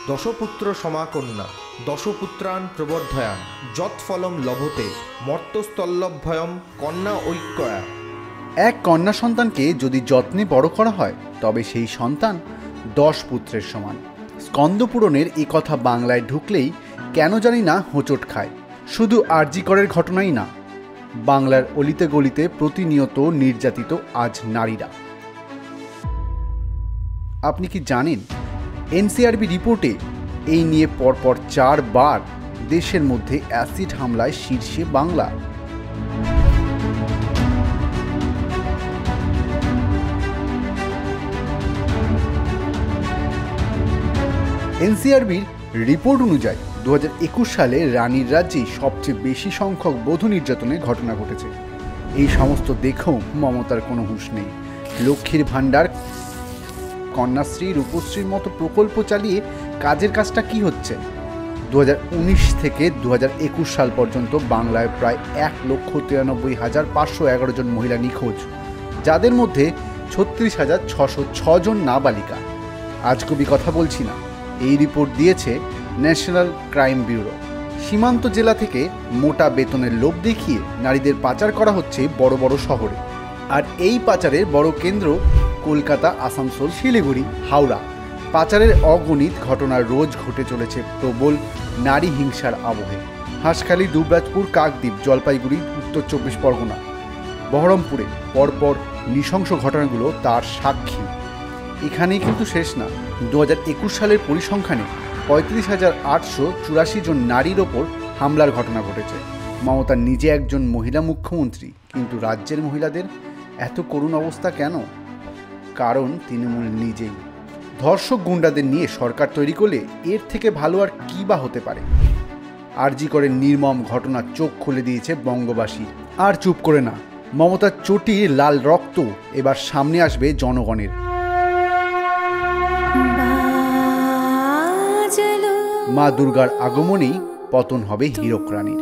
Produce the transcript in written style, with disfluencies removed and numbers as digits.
দশপুত্র সমাকন্যা দশপুত্রান প্রবর্ধয়ান যৎফলম লভতে মর্তস্তল্লভ্যয়ম কন্যা ঐক্যয়া। এক কন্যা সন্তানকে যদি যত্নে বড় করা হয় তবে সেই সন্তান 10 পুত্রের সমান। স্কন্দপুরাণের এ কথা বাংলায় ঢুকলেই কেন জানি না হোঁচট খায়। শুধু আরজি করের ঘটনাই না, বাংলার অলিতে গলিতে প্রতিনিয়ত নির্যাতিত আজ নারীরা। আপনি কি জানেন এনসিআরবি রিপোর্টে এই নিয়ে পরপর 4 বার দেশের মধ্যে অ্যাসিড হামলায় শীর্ষে বাংলা। এনসিআরবির রিপোর্ট অনুযায়ী 2021 সালে রানীর রাজ্যেই সবচেয়ে বেশি সংখ্যক বধূ নির্যাতনের ঘটনা ঘটেছে। এই সমস্ত দেখেও মমতার কোনো হুঁশ নেই। লক্ষ্মীর ভাণ্ডার, কন্যাশ্রী, রূপশ্রীর মতো প্রকল্প চালিয়ে কাজের কাজটা কি হচ্ছে? 2019 থেকে 2021 সাল পর্যন্ত বাংলায় প্রায় 1,93,511 জন মহিলা নিখোঁজ, যাদের মধ্যে 36,606 জন নাবালিকা। আজগুবি কথা বলছি না, এই রিপোর্ট দিয়েছে ন্যাশনাল ক্রাইম ব্যুরো। সীমান্ত জেলা থেকে মোটা বেতনের লোভ দেখিয়ে নারীদের পাচার করা হচ্ছে বড় বড় শহরে। আর এই পাচারের বড় কেন্দ্র কলকাতা, আসানসোল, শিলিগুড়ি, হাওড়া। পাচারের অগণিত ঘটনা রোজ ঘটে চলেছে প্রবল নারী হিংসার আবহে। হাঁসখালি, দুবরাজপুর, কাকদ্বীপ, জলপাইগুড়ি, উত্তর 24 পরগনা, বহরমপুরে পরপর নৃশংস ঘটনাগুলো তার সাক্ষী। এখানেই কিন্তু শেষ না। 2021 সালের পরিসংখ্যানে 35,884 জন নারীর ওপর হামলার ঘটনা ঘটেছে। মমতা নিজে একজন মহিলা মুখ্যমন্ত্রী, কিন্তু রাজ্যের মহিলাদের এত করুণ অবস্থা কেন? কারণ তৃণমূল নিজেই। ধর্ষক গুন্ডাদের নিয়ে সরকার তৈরি করলে এর থেকে ভালো আর কী বা হতে পারে? আরজি করের নির্মম ঘটনা চোখ খুলে দিয়েছে বঙ্গবাসী। আর চুপ করে না, মমতার চটির লাল রক্ত এবার সামনে আসবে জনগণের। মা দুর্গার আগমনেই পতন হবে হীরক রানীর।